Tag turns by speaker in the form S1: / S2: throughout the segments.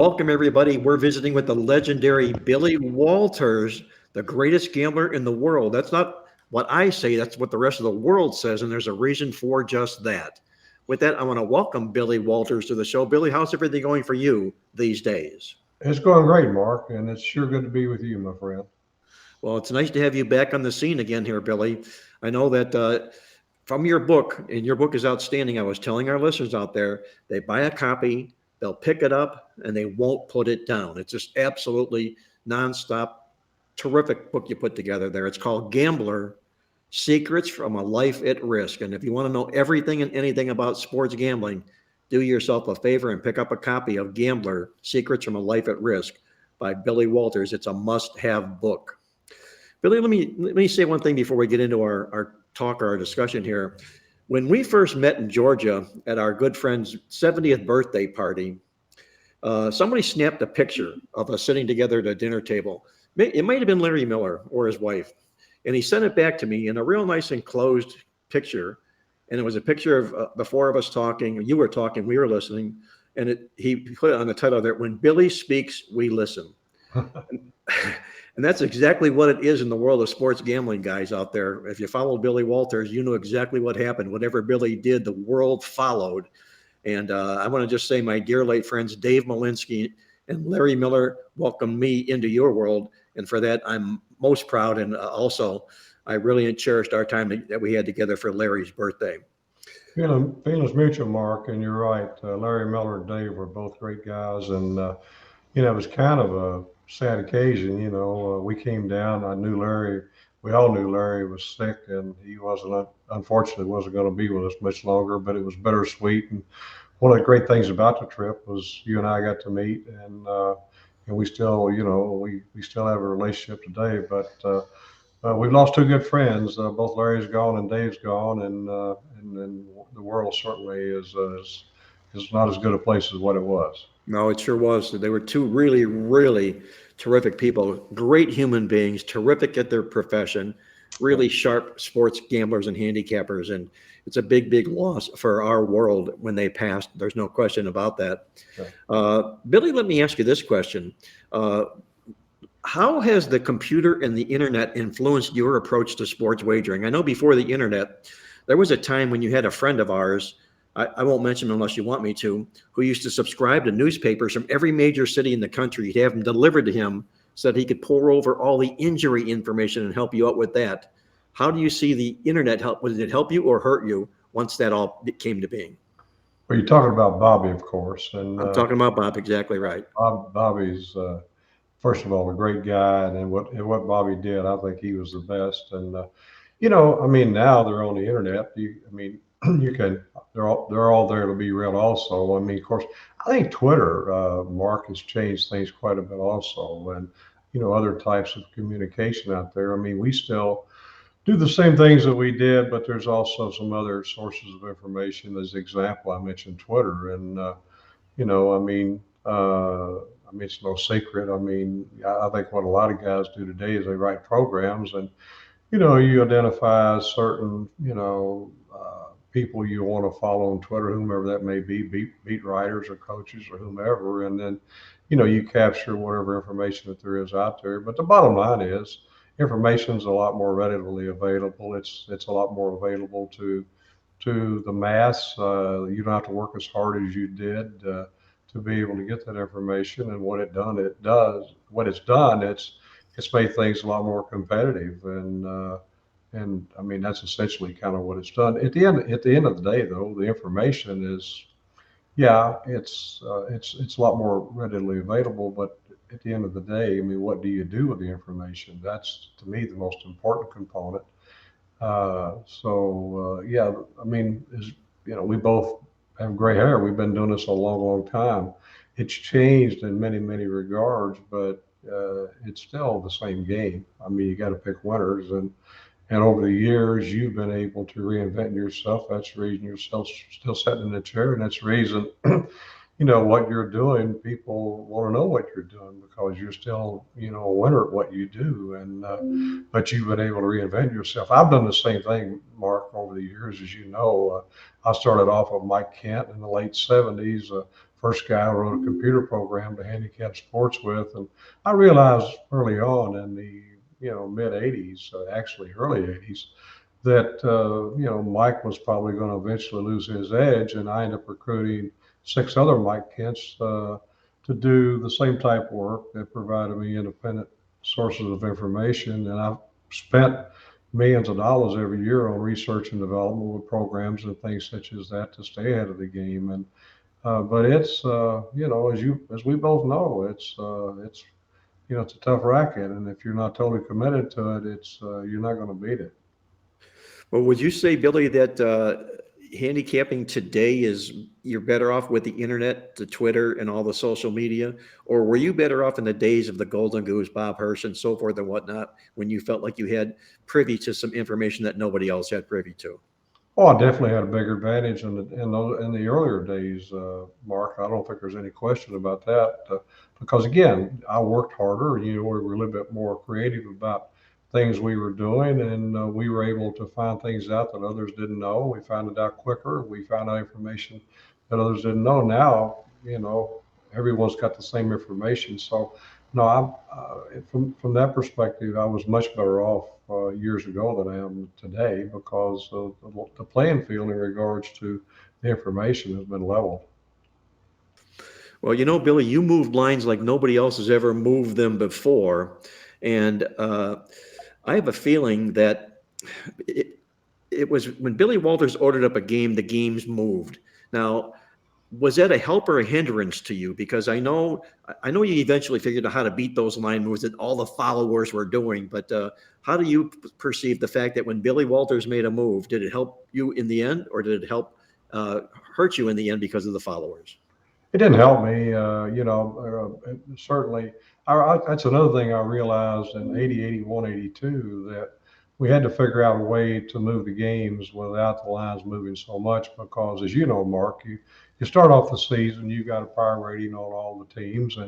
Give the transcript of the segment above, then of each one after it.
S1: Welcome, everybody. We're visiting with the legendary Billy Walters, the greatest gambler in the world. That's not what I say, that's what the rest of the world says, and there's a reason for just that. With that, I want to welcome Billy Walters to the show. Billy, how's everything going for you these days?
S2: It's going great, Mark, and it's sure good to be with you, my friend.
S1: Well, it's nice to have you back on the scene again here, Billy. I know that from your book, and your book is outstanding. I was telling our listeners out there, they buy a copy, they'll pick it up, and they won't put it down. It's just absolutely nonstop, terrific book you put together there. It's called Gambler Secrets from a Life at Risk. And if you want to know everything and anything about sports gambling, do yourself a favor and pick up a copy of Gambler Secrets from a Life at Risk by Billy Walters. It's a must have book. Billy, let me say one thing before we get into our talk or our discussion here. When we first met in Georgia at our good friend's 70th birthday party, somebody snapped a picture of us sitting together at a dinner table. It might have been Larry Miller or his wife, and he sent it back to me in a real nice enclosed picture. And it was a picture of the four of us talking. You were talking, we were listening, and he put it on the title there. When Billy speaks, we listen. And that's exactly what it is in the world of sports gambling, guys out there. If you follow Billy Walters, you know exactly what happened. Whatever Billy did, the world followed. And I want to just say, my dear late friends, Dave Malinsky and Larry Miller welcomed me into your world. And for that, I'm most proud. And also, I really cherished our time that we had together for Larry's birthday.
S2: Feelings mutual, Mark, and you're right. Larry Miller and Dave were both great guys, and it was kind of a sad occasion. We came down. I knew Larry. We all knew Larry was sick, and he wasn't, unfortunately, wasn't going to be with us much longer. But it was bittersweet. And one of the great things about the trip was you and I got to meet, and we still, we still have a relationship today. But we've lost two good friends. Both Larry's gone and Dave's gone, and the world certainly is not as good a place as what it was.
S1: No, it sure was. They were two really, really terrific people, great human beings, terrific at their profession,
S2: Yeah.
S1: really sharp sports gamblers and handicappers. And it's a big, big loss for our world when they passed. There's no question about that.
S2: Yeah.
S1: Billy, let me ask you this question. Uh, how has the computer and the internet influenced your approach to sports wagering? I know before the internet, there was a time when you had a friend of ours, I won't mention him unless you want me to, who used to subscribe to newspapers from every major city in the country. He'd have them delivered to him so that he could pour over all the injury information and help you out with that. How do you see the internet help? Did it help you or hurt you once that all came to being?
S2: Well, you're talking about Bobby, of course, and
S1: I'm talking about Bob, exactly right.
S2: Bobby's first of all a great guy, and what Bobby did, I think he was the best. And I mean, now they're on the internet. I mean, you can they're all there to be read. Also, I mean, of course, I think Twitter, Mark, has changed things quite a bit also, and other types of communication out there. I mean, we still do the same things that we did, but there's also some other sources of information. As example, I mentioned Twitter, and I mean, it's no secret. I mean, I think what a lot of guys do today is they write programs, and you identify certain, people you want to follow on Twitter, whomever that may be, beat writers or coaches or whomever, and then, you capture whatever information that there is out there. But the bottom line is, information is a lot more readily available. It's a lot more available to the mass. You don't have to work as hard as you did to be able to get that information. And what it's done, it's made things a lot more competitive. And I mean, that's essentially kind of what it's done. At the end of the day, though, the information is, yeah, it's a lot more readily available. But at the end of the day, I mean, what do you do with the information? That's to me the most important component. Yeah, I mean, we both have gray hair. We've been doing this a long, long time. It's changed in many, many regards, but it's still the same game. I mean, you got to pick winners, and over the years, you've been able to reinvent yourself. That's the reason you're still sitting in the chair, and that's the reason what you're doing. People want to know what you're doing because you're still, a winner at what you do, and but you've been able to reinvent yourself. I've done the same thing, Mark, over the years. As you know, I started off with Mike Kent in the late '70s, first guy I wrote a computer program to handicap sports with. And I realized early on in the mid '80s, actually early '80s, that Mike was probably going to eventually lose his edge, and I ended up recruiting six other Mike Kents to do the same type of work that provided me independent sources of information. And I've spent millions of dollars every year on research and development with programs and things such as that to stay ahead of the game. And but it's as we both know, it's a tough racket, and if you're not totally committed to it, it's you're not going to beat it.
S1: Well, would you say, Billy, that handicapping today is you're better off with the internet, the Twitter, and all the social media, or were you better off in the days of the Golden Goose, Bob Hirsch, and so forth and whatnot, when you felt like you had privy to some information that nobody else had privy to?
S2: Oh, I definitely had a bigger advantage in the earlier days, Mark. I don't think there's any question about that. Because again, I worked harder. We were a little bit more creative about things we were doing, and we were able to find things out that others didn't know. We found it out quicker. We found out information that others didn't know. Now, everyone's got the same information. So, no, from that perspective, I was much better off years ago than I am today because the playing field in regards to the information has been leveled.
S1: Well, Billy, you moved lines like nobody else has ever moved them before. And I have a feeling that it, it was when Billy Walters ordered up a game, the games moved. Now, was that a help or a hindrance to you? Because I know you eventually figured out how to beat those line moves that all the followers were doing. But how do you perceive the fact that when Billy Walters made a move, did it help you in the end, or did it help hurt you in the end because of the followers?
S2: It didn't help me, certainly. That's another thing I realized in '80, '81, '82 that we had to figure out a way to move the games without the lines moving so much because, as you know, Mark, you start off the season, you got a power rating on all the teams,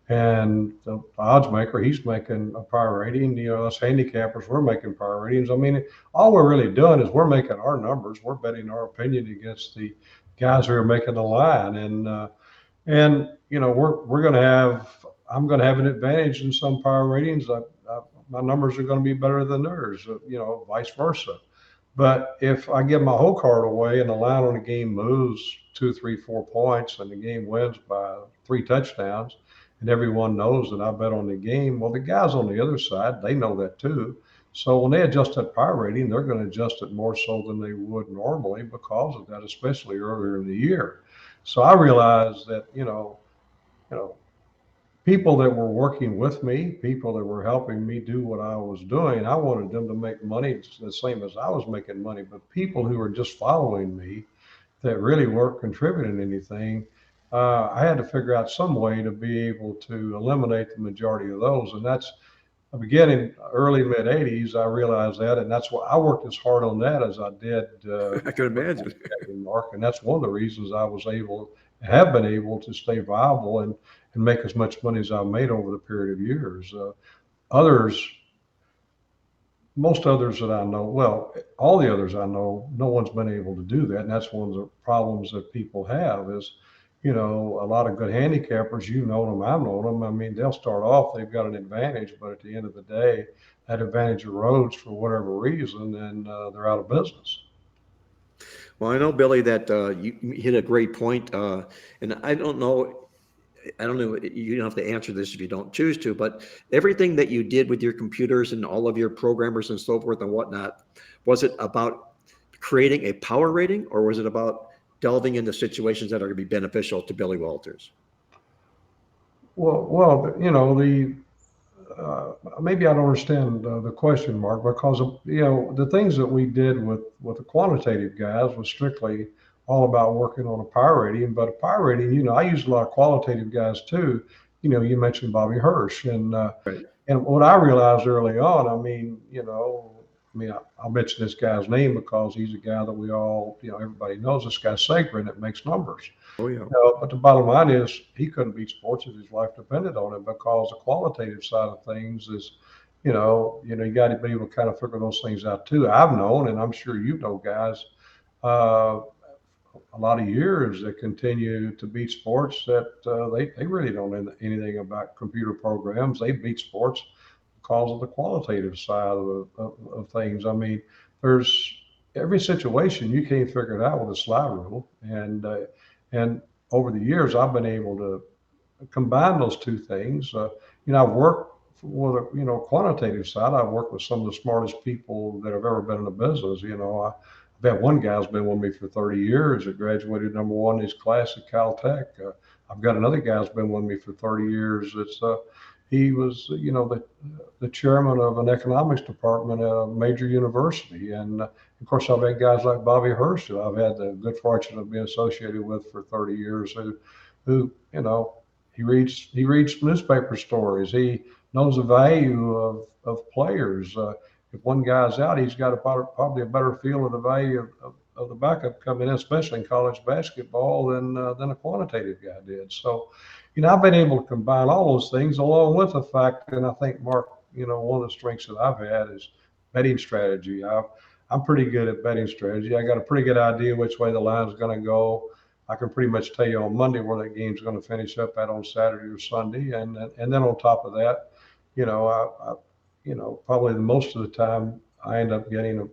S2: and the odds maker, he's making a power rating. Us handicappers, we're making power ratings. I mean, all we're really doing is we're making our numbers. We're betting our opinion against the guys who are making the line, and we're going to have I'm going to have an advantage in some power ratings. My numbers are going to be better than theirs, vice versa. But if I give my whole card away and the line on the game moves 2, 3, 4 points and the game wins by 3 touchdowns, and everyone knows that I bet on the game, well, the guys on the other side, they know that too. So when they adjust that power rating, they're going to adjust it more so than they would normally because of that, especially earlier in the year. So I realized that, you know, people that were working with me, people that were helping me do what I was doing, I wanted them to make money the same as I was making money. But people who were just following me that really weren't contributing anything, I had to figure out some way to be able to eliminate the majority of those. And that's beginning early mid '80s. I realized that, and that's why I worked as hard on that as I did
S1: I can imagine.
S2: Mark. And that's one of the reasons I was able, have been able to stay viable and make as much money as I've made over the period of years. Others, most others that I know, well, all the others I know, no one's been able to do that. And that's one of the problems that people have is, a lot of good handicappers, them, I've known them. I mean, they'll start off, they've got an advantage, but at the end of the day, that advantage erodes for whatever reason, and they're out of business.
S1: Well, I know, Billy, that you hit a great point, and I don't know, you don't have to answer this if you don't choose to, but everything that you did with your computers and all of your programmers and so forth and whatnot, was it about creating a power rating, or was it about delving into situations that are going to be beneficial to Billy Walters?
S2: Well, the maybe I don't understand the question, Mark, because the things that we did with the quantitative guys was strictly all about working on a power rating. But a power rating, I use a lot of qualitative guys too. You mentioned Bobby Hirsch,
S1: Right.
S2: and what I realized early on, I'll mention this guy's name because he's a guy that we all, everybody knows this guy's Sager and it makes numbers.
S1: Oh, yeah.
S2: But the bottom line is he couldn't beat sports if his life depended on it because the qualitative side of things is, you got to be able to kind of figure those things out too. I've known, and I'm sure you know, guys, uh, a lot of years that continue to beat sports that they really don't know anything about computer programs. They beat sports because of the qualitative side of things. I mean, there's every situation you can't figure it out with a slide rule, and over the years I've been able to combine those two things. I've worked with a quantitative side. I've worked with some of the smartest people that have ever been in the business. I've had one guy's been with me for 30 years that graduated number one in his class at Caltech. I've got another guy's been with me for 30 years. He was the chairman of an economics department at a major university, and of course I've had guys like Bobby Hurst, who I've had the good fortune of being associated with for 30 years, who he reads newspaper stories. He knows the value of players. If one guy's out, he's got probably a better feel of the value of the backup coming in, especially in college basketball, than a quantitative guy did. So, I've been able to combine all those things along with the fact, and I think Mark, one of the strengths that I've had is betting strategy. I'm pretty good at betting strategy. I got a pretty good idea which way the line's going to go. I can pretty much tell you on Monday where that game's going to finish up at on Saturday or Sunday, and then on top of that, probably the most of the time I end up getting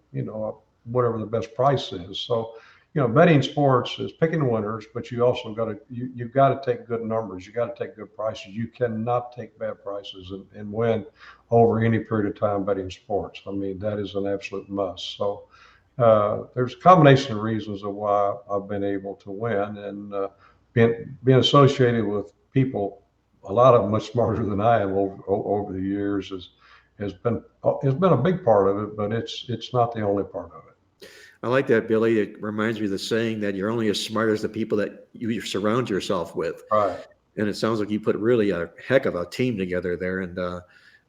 S2: whatever the best price is. So, betting sports is picking winners, but you also you've got to take good numbers. You got to take good prices. You cannot take bad prices and win over any period of time betting sports. I mean, that is an absolute must. So, there's a combination of reasons of why I've been able to win, and being associated with people, a lot of them much smarter than I am over the years, has been a big part of it, but it's not the only part of it.
S1: I like that, Billy. It reminds me of the saying that you're only as smart as the people that you surround yourself with.
S2: Right.
S1: And it sounds like you put really a heck of a team together there. And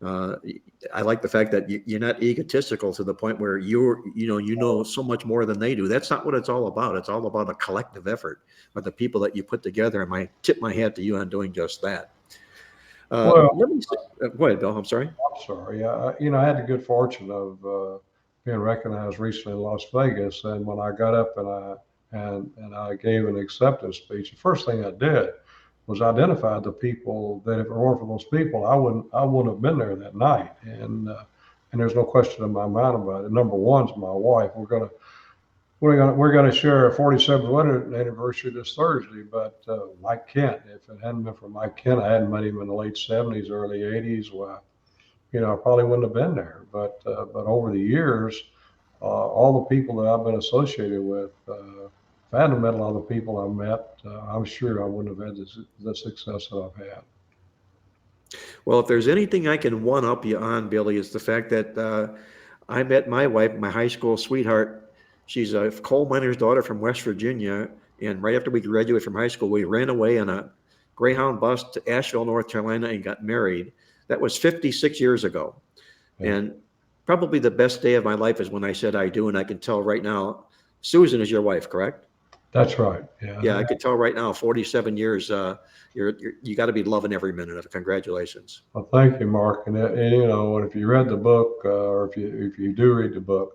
S1: I like the fact that you're not egotistical to the point where you know so much more than they do. That's not what it's all about. It's all about a collective effort of the people that you put together. And I tip my hat to you on doing just that.
S2: Well,
S1: Let me go ahead, Bill. I'm sorry.
S2: I'm sorry. I had the good fortune of being recognized recently in Las Vegas, and when I got up and I gave an acceptance speech, the first thing I did was identify the people that if it weren't for those people, I wouldn't have been there that night. And there's no question in my mind about it. Number one's my wife. We're gonna share a 47th wedding anniversary this Thursday. But Mike Kent, if it hadn't been for Mike Kent, I hadn't met him in the late 70s, early 80s. Well, I probably wouldn't have been there. But over the years, all the people that I've been associated with, if I hadn't met a lot of the people I met, I'm sure I wouldn't have had the success that I've had.
S1: Well, if there's anything I can one up you on, Billy, is the fact that I met my wife, my high school sweetheart. She's a coal miner's daughter from West Virginia. And right after we graduated from high school, we ran away on a Greyhound bus to Asheville, North Carolina, and got married. That was 56 years ago.
S2: Yeah.
S1: And probably the best day of my life is when I said I do. And I can tell right now, Susan is your wife, correct?
S2: That's right. Yeah.
S1: Yeah, I can tell right now, 47 years, you got to be loving every minute of it. Congratulations.
S2: Well, thank you, Mark. And and if you read the book, or if you do read the book,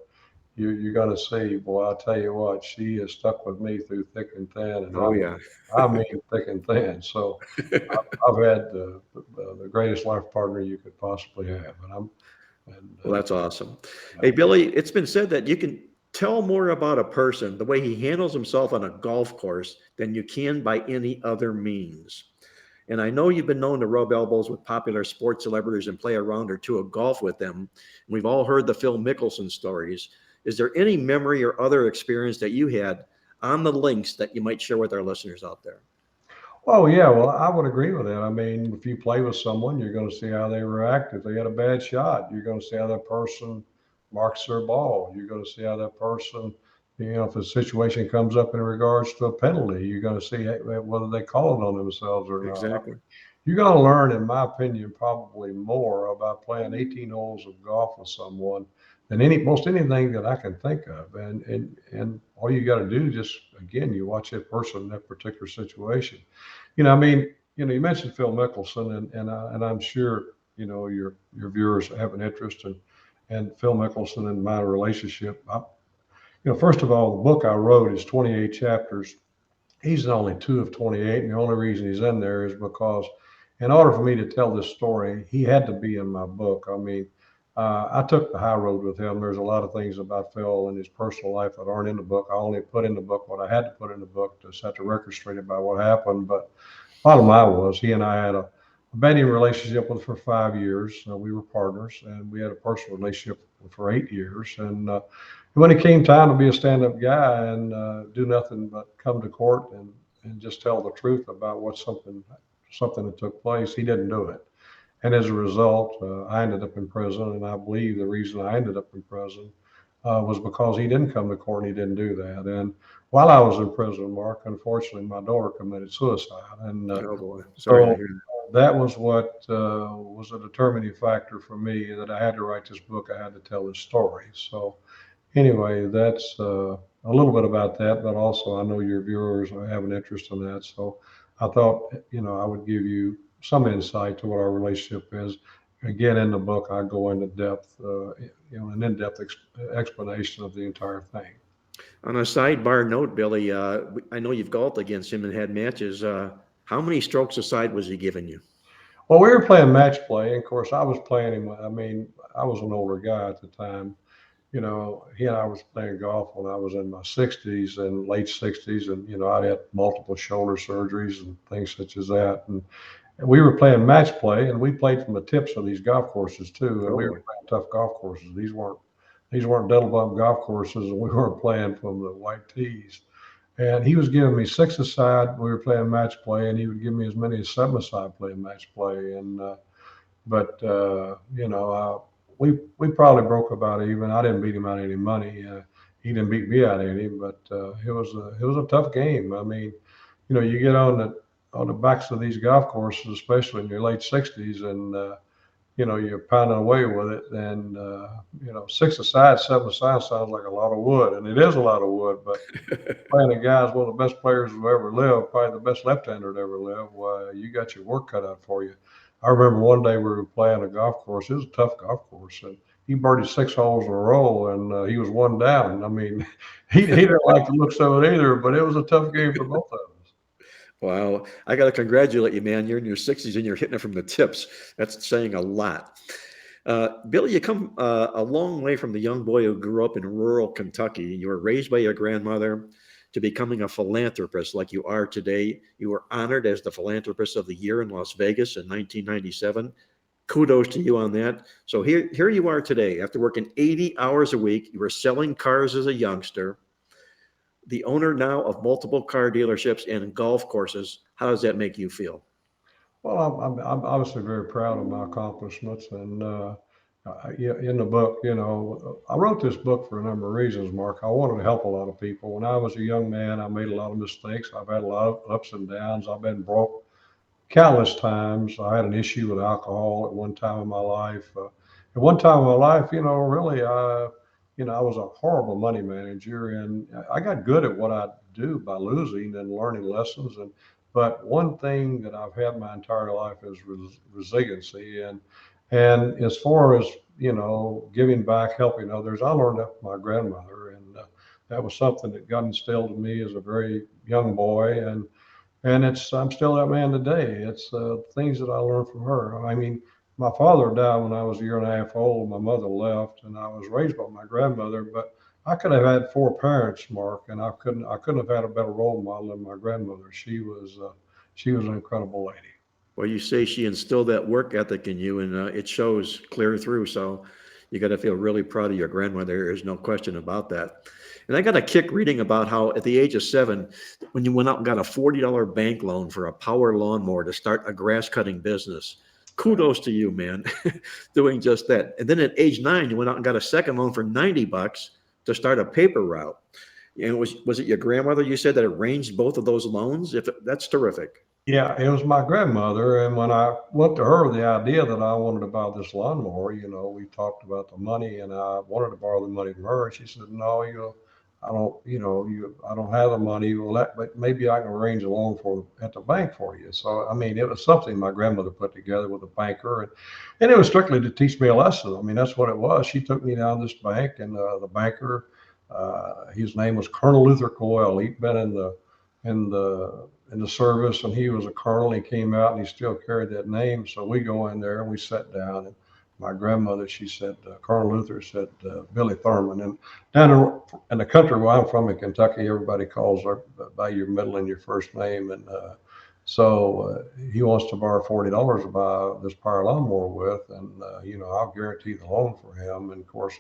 S2: you got to see. Boy, I'll tell you what, she has stuck with me through thick and thin, and
S1: Oh, yeah.
S2: I mean thick and thin. So I've had the greatest life partner you could possibly have,
S1: Well, that's awesome.
S2: yeah.
S1: Hey, Billy, it's been said that you can tell more about a person, the way he handles himself on a golf course, than you can by any other means. And I know you've been known to rub elbows with popular sports celebrities and play a round or two of golf with them. We've all heard the Phil Mickelson stories. Is there any memory or other experience that you had on the links that you might share with our listeners out there?
S2: Oh yeah, well I would agree with that. I mean, if you play with someone, you're going to see how they react. If they had a bad shot, you're going to see how that person marks their ball. You're going to see how that person, if a situation comes up in regards to a penalty, you're going to see whether they call it on themselves or not.
S1: Exactly.
S2: You're going to learn, in my opinion, probably more about playing 18 holes of golf with someone than most anything that I can think of. And all you got to do is just, again, you watch that person in that particular situation. I mean, you mentioned Phil Mickelson, and I'm sure your viewers have an interest in Phil Mickelson and my relationship. First of all, the book I wrote is 28 chapters. he's only 2 of 28, and the only reason he's in there is because, in order for me to tell this story, he had to be in my book. I mean, I took the high road with him. There's a lot of things about Phil and his personal life that aren't in the book. I only put in the book what I had to put in the book to set the record straight about what happened. But bottom line was, he and I had a betting relationship with for 5 years. We were partners, and we had a personal relationship for 8 years. And when it came time to be a stand-up guy and do nothing but come to court and just tell the truth about what something that took place, he didn't do it. And as a result, I ended up in prison. And I believe the reason I ended up in prison was because he didn't come to court and he didn't do that. And while I was in prison, Mark, unfortunately, my daughter committed suicide. And
S1: Oh boy, sorry to
S2: so
S1: hear that.
S2: that was what was a determining factor for me, that I had to write this book. I had to tell this story. So anyway, that's a little bit about that, but also I know your viewers have an interest in that. So I thought, I would give you some insight to what our relationship is. Again, in the book, I go into depth, an in-depth explanation of the entire thing.
S1: On a sidebar note, Billy, I know you've golfed against him and had matches. How many strokes aside was he giving you?
S2: Well, we were playing match play, and of course, I was playing him. I mean, I was an older guy at the time. He and I was playing golf when I was in my 60s and late 60s, and I'd had multiple shoulder surgeries and things such as that. And we were playing match play, and we played from the tips of these golf courses too. And
S1: Oh
S2: we were
S1: boy.
S2: playing tough golf courses. These weren't double bump golf courses, and we weren't playing from the white tees. And he was giving me six aside. We were playing match play, and he would give me as many as seven aside playing match play. And but we probably broke about even. I didn't beat him out of any money. He didn't beat me out of any, but it was a tough game. I mean, you get on the backs of these golf courses, especially in your late 60s, and you're pounding away with it. And six aside, seven aside sounds like a lot of wood, and it is a lot of wood. But playing a guy is one of the best players who ever lived, probably the best left-hander to ever live. Well, you got your work cut out for you. I remember one day we were playing a golf course. It was a tough golf course, and he birdied 6 holes in a row, and he was one down. I mean, he didn't like the looks of it either, but it was a tough game for both of us.
S1: Wow, I got to congratulate you, man. You're in your 60s and you're hitting it from the tips. That's saying a lot. Billy, you come a long way from the young boy who grew up in rural Kentucky. You were raised by your grandmother to becoming a philanthropist like you are today. You were honored as the Philanthropist of the Year in Las Vegas in 1997. Kudos to you on that. So here you are today. After working 80 hours a week, you were selling cars as a youngster, the owner now of multiple car dealerships and golf courses. How does that make you feel?
S2: Well, I'm obviously very proud of my accomplishments, and yeah, in the book, I wrote this book for a number of reasons, Mark. I wanted to help a lot of people. When I was a young man, I made a lot of mistakes. I've had a lot of ups and downs. I've been broke countless times. I had an issue with alcohol at one time in my life. At one time in my life, really, I was a horrible money manager, and I got good at what I do by losing and learning lessons. But one thing that I've had my entire life is resiliency, and as far as giving back, helping others, I learned that from my grandmother, and that was something that God instilled in me as a very young boy, and I'm still that man today. It's things that I learned from her. I mean, my father died when I was a year and a half old. My mother left, and I was raised by my grandmother. But I could have had four parents, Mark, and I couldn't have had a better role model than my grandmother. She was an incredible lady.
S1: Well, you say she instilled that work ethic in you, and it shows clear through. So you got to feel really proud of your grandmother. There's no question about that. And I got a kick reading about how at the age of 7, when you went out and got a $40 bank loan for a power lawnmower to start a grass cutting business. Kudos to you, man, doing just that. And then at age 9, you went out and got a second loan for $90 to start a paper route. And was it your grandmother you said that arranged both of those loans? If that's terrific.
S2: Yeah, it was my grandmother, and when I went to her with the idea that I wanted to buy this lawnmower, we talked about the money, and I wanted to borrow the money from her. And she said, "No, I don't, I don't have the money. Well, but maybe I can arrange a loan for at the bank for you." So, I mean, it was something my grandmother put together with a banker, and it was strictly to teach me a lesson. I mean, that's what it was. She took me down this bank, and the banker, his name was Colonel Luther Coyle. He'd been in the in the service, and he was a colonel. He came out, and he still carried that name. So we go in there and we sat down, and my grandmother, she said, Colonel Luther said, Billy Thurman. And down in the country where I'm from in Kentucky, everybody calls her by your middle and your first name. And he wants to borrow $40 to buy this power lawnmower with, and I'll guarantee the loan for him. And of course,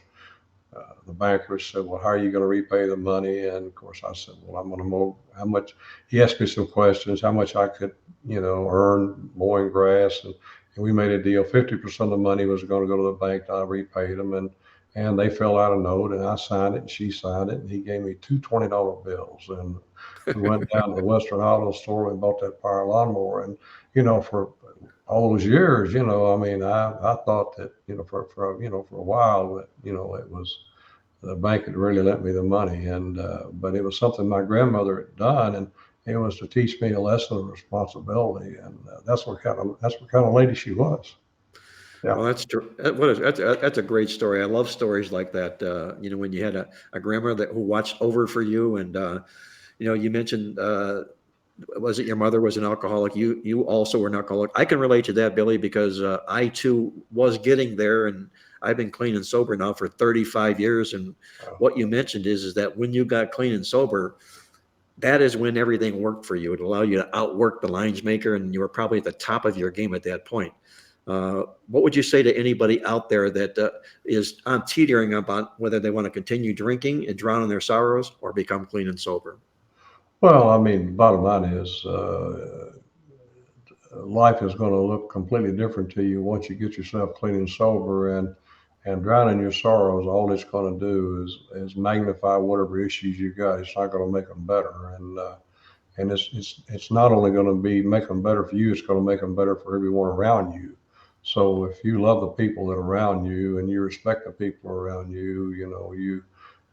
S2: the banker said, "Well, how are you going to repay the money?" And of course, I said, "Well, I'm going to mow how much." He asked me some questions, how much I could, earn mowing grass, and we made a deal. 50% of the money was going to go to the bank. I repaid them, and they filled out a note, and I signed it, and she signed it, and he gave me two $20 bills, and we went down to the Western Auto Store and bought that power lawnmower, and for all those years, I mean, I thought that, for a while that, it was the bank had really lent me the money, but it was something my grandmother had done, and it was to teach me a lesson of responsibility, and that's what kind of lady she was. Yeah.
S1: Well, that's true. That's a great story. I love stories like that. When you had a grandmother who watched over for you, and you mentioned, was it your mother was an alcoholic? You also were an alcoholic. I can relate to that, Billy, because I too was getting there, and I've been clean and sober now for 35 years. And
S2: Uh,
S1: what you mentioned is that when you got clean and sober, that is when everything worked for you. It allowed you to outwork the lines maker, and you were probably at the top of your game at that point. What would you say to anybody out there that is on teetering about whether they want to continue drinking and drown in their sorrows or become clean and sober?
S2: well, I mean, bottom line is, life is going to look completely different to you once you get yourself clean and sober, and drowning your sorrows. All it's going to do is magnify whatever issues you got. It's not going to make them better, and it's not only going to be make them better for you. It's going to make them better for everyone around you. So if you love the people that are around you and you respect the people around you,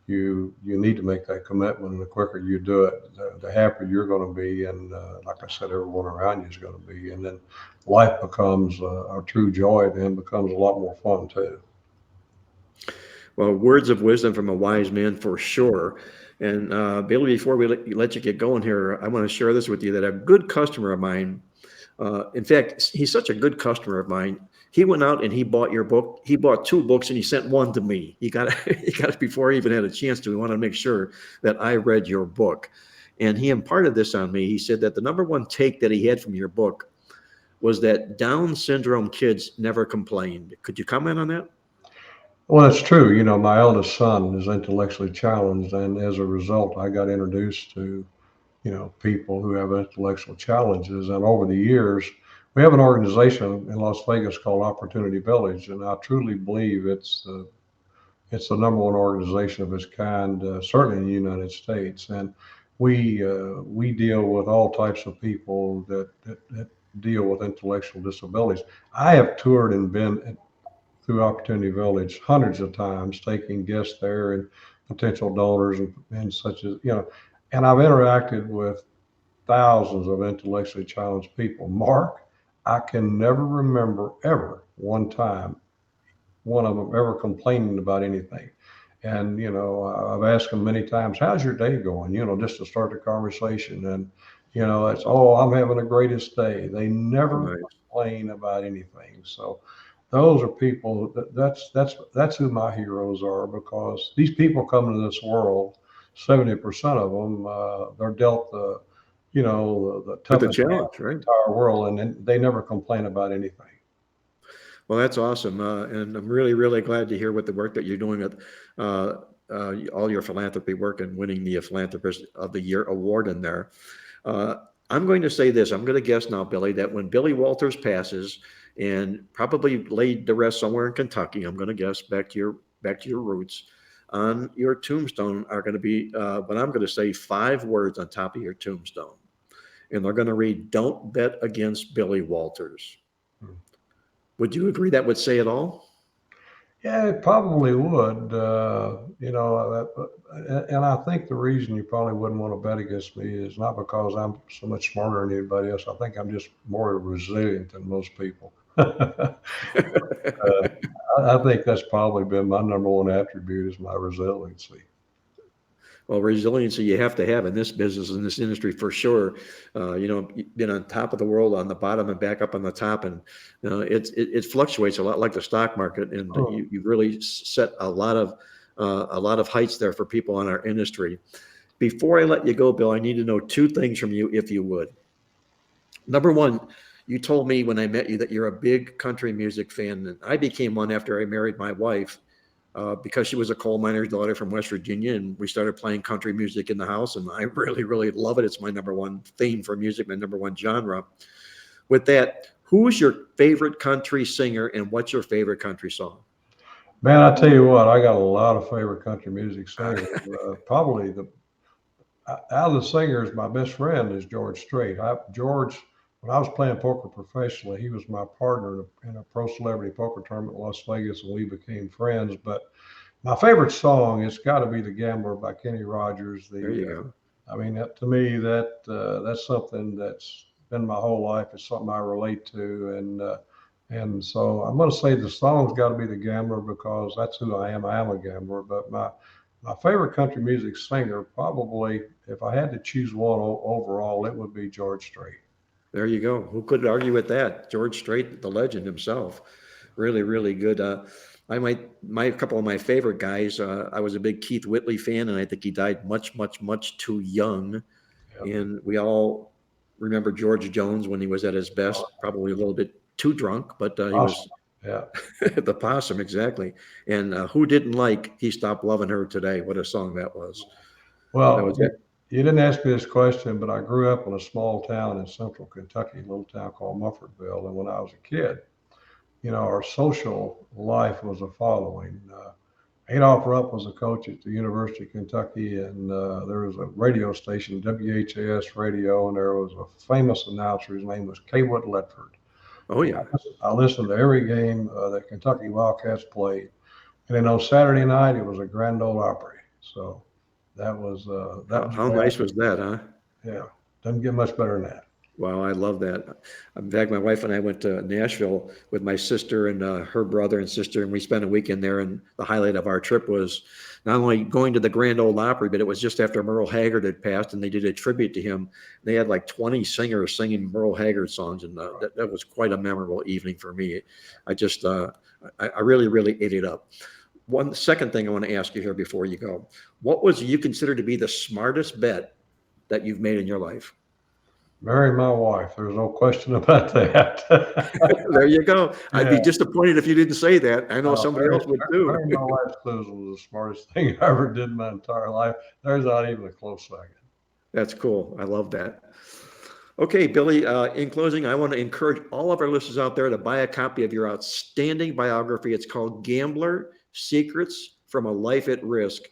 S2: you need to make that commitment, and the quicker you do it, the happier you're going to be, and like I said, everyone around you is going to be, and then life becomes a true joy, then becomes a lot more fun too.
S1: Well, words of wisdom from a wise man for sure. And Billy, before we let you get going here, I want to share this with you that a good customer of mine, in fact, he's such a good customer of mine. He went out and he bought your book. He bought two books and he sent one to me. He got it, he got it before he even had a chance to. He wanted to make sure that I read your book. And he imparted this on me. He said that the number one take that he had from your book was that Down syndrome kids never complained. Could you comment on that?
S2: Well, it's true. My eldest son is intellectually challenged, and as a result, I got introduced to people who have intellectual challenges. And over the years, we have an organization in Las Vegas called Opportunity Village, and I truly believe it's the number one organization of its kind, certainly in the United States. And we deal with all types of people that deal with intellectual disabilities. I have toured and been through Opportunity Village hundreds of times, taking guests there and potential donors, and such as and I've interacted with thousands of intellectually challenged people. Mark, I can never remember ever one time one of them ever complaining about anything. And, I've asked them many times, how's your day going? Just to start the conversation. And, it's, oh, I'm having the greatest day. They never
S1: Nice.
S2: complain about anything. So those are people that's who my heroes are, because these people come into this world, 70% of them, they're dealt the
S1: With the
S2: toughest hand
S1: challenge,
S2: in the
S1: right?
S2: entire world, and they never complain about anything.
S1: Well, that's awesome, and I'm really, really glad to hear what the work that you're doing at all your philanthropy work and winning the Philanthropist of the Year award in there. Uh, I'm going to say this. I'm going to guess now, Billy, that when Billy Walters passes, and probably laid to rest somewhere in Kentucky, I'm going to guess back to your roots. On your tombstone are going to be, what I'm going to say, five words on top of your tombstone, and they're going to read, "Don't bet against Billy Walters." Would you agree that would say it all?
S2: Yeah, it probably would. And I think the reason you probably wouldn't want to bet against me is not because I'm so much smarter than anybody else. I think I'm just more resilient than most people. I think that's probably been my number one attribute, is my resiliency.
S1: Well, resiliency you have to have in this business, in this industry for sure. You've been on top of the world, on the bottom, and back up on the top, and it fluctuates a lot like the stock market. And
S2: Oh,
S1: you've really set a lot of heights there for people in our industry. Before I let you go, Bill, I need to know two things from you, if you would. Number one, you told me when I met you that you're a big country music fan, and I became one after I married my wife because she was a coal miner's daughter from West Virginia, and we started playing country music in the house, and I really, really love it. It's my number one theme for music, my number one genre. With that, who's your favorite country singer, and what's your favorite country song?
S2: man, I tell you what, I got a lot of favorite country music singers. Probably the out of the singers, my best friend is George Strait. George, when I was playing poker professionally, he was my partner in a pro celebrity poker tournament in Las Vegas, and we became friends. But my favorite song, it's got to be "The Gambler" by Kenny Rogers.
S1: There you go.
S2: I mean, to me, that's something that's been my whole life. It's something I relate to, and so I'm going to say the song's got to be "The Gambler" because that's who I am. I am a gambler. But my favorite country music singer, probably, if I had to choose one overall, it would be George Strait.
S1: There you go. Who could argue with that? George Strait, the legend himself. Really, really good. My couple of my favorite guys. I was a big Keith Whitley fan, and I think he died much, much, much too young.
S2: Yeah.
S1: And we all remember George Jones when he was at his best, probably a little bit too drunk, but he was
S2: Awesome. Yeah.
S1: the possum, exactly. And who didn't like He Stopped Loving Her Today? What a song that was. That
S2: Well,
S1: was it.
S2: you didn't ask me this question, but I grew up in a small town in central Kentucky, a little town called Muffortville. And when I was a kid, our social life was the following. Adolph Rupp was a coach at the University of Kentucky, and there was a radio station, WHAS radio, and there was a famous announcer. His name was Kaywood Ledford.
S1: Oh, yeah.
S2: I listened to every game that Kentucky Wildcats played. And then on Saturday night, it was a Grand Ole Opry. So that was
S1: How
S2: the way
S1: nice was that, huh?
S2: yeah, doesn't get much better than that.
S1: Wow, I love that. In fact, my wife and I went to Nashville with my sister and her brother and sister, and we spent a weekend there. And the highlight of our trip was not only going to the Grand Ole Opry, but it was just after Merle Haggard had passed, and they did a tribute to him. They had like 20 singers singing Merle Haggard songs, and that was quite a memorable evening for me. I just, I really, really ate it up. One second thing I want to ask you here before you go: what was you consider to be the smartest bet that you've made in your life?
S2: Marry my wife. There's no question about that.
S1: There you go. I'd
S2: Yeah,
S1: be disappointed if you didn't say that. I know somebody else would too.
S2: marrying my wife Susan was the smartest thing I ever did in my entire life. There's not even a close second.
S1: That's cool. I love that. Okay, Billy, in closing, I want to encourage all of our listeners out there to buy a copy of your outstanding biography. It's called Gambler Secrets from a Life at Risk.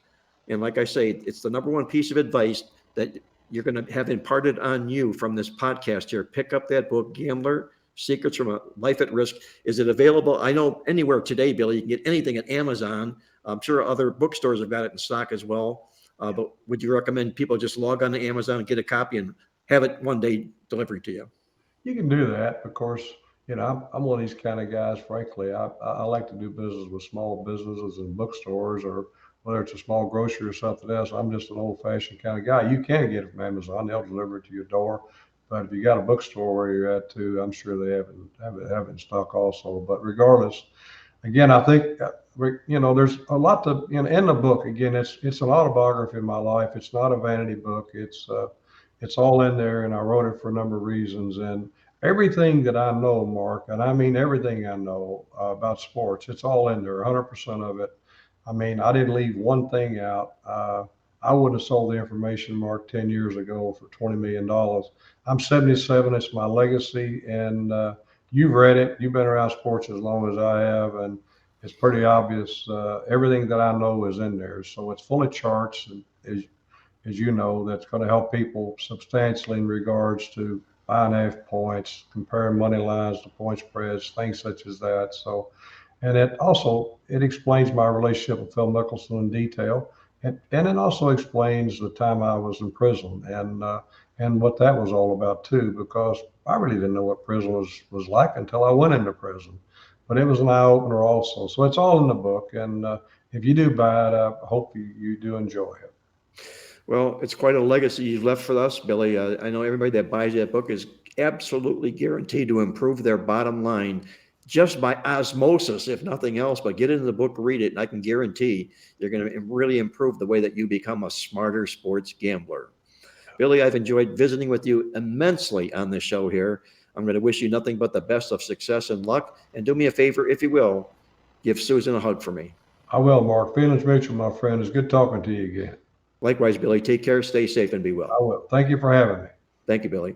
S1: And like I say, it's the number one piece of advice that you're going to have imparted on you from this podcast here. Pick up that book, Gambler Secrets from a Life at Risk. Is it available? I know anywhere today, Billy, you can get anything at Amazon. I'm sure other bookstores have got it in stock as well. But would you recommend people just log on to Amazon and get a copy and have it one day delivered to you?
S2: You can do that. Of course, I'm one of these kind of guys, frankly. I like to do business with small businesses and bookstores or whether it's a small grocery or something else. I'm just an old fashioned kind of guy. You can get it from Amazon, they'll deliver it to your door. But if you got a bookstore where you're at too, I'm sure they have it in stock also. But regardless, again, I think there's a lot to in the book. Again, it's an autobiography of my life. It's not a vanity book. It's all in there, and I wrote it for a number of reasons. And everything that I know, Mark, and I mean everything I know about sports, it's all in there, 100% of it. I mean, I didn't leave one thing out. I wouldn't have sold the information, Mark, 10 years ago for $20 million. I'm 77. It's my legacy. And you've read it. You've been around sports as long as I have. And it's pretty obvious. Everything that I know is in there. So it's full of charts, as you know, that's going to help people substantially in regards to buying half points, comparing money lines to point spreads, things such as that. So, and it explains my relationship with Phil Mickelson in detail, and it also explains the time I was in prison and what that was all about too, because I really didn't know what prison was like until I went into prison. But it was an eye opener also. So it's all in the book, and if you do buy it, I hope you do enjoy it.
S1: Well, it's quite a legacy you've left for us, Billy. I know everybody that buys that book is absolutely guaranteed to improve their bottom line just by osmosis, if nothing else. But get into the book, read it, and I can guarantee you're going to really improve the way that you become a smarter sports gambler. Billy, I've enjoyed visiting with you immensely on this show here. I'm going to wish you nothing but the best of success and luck. And do me a favor, if you will, give Susan a hug for me.
S2: I will, Mark. Feelings mutual, my friend. It's good talking to you again.
S1: Likewise, Billy, take care, stay safe, and be
S2: I
S1: well.
S2: will. Thank you for having me.
S1: Thank you, Billy.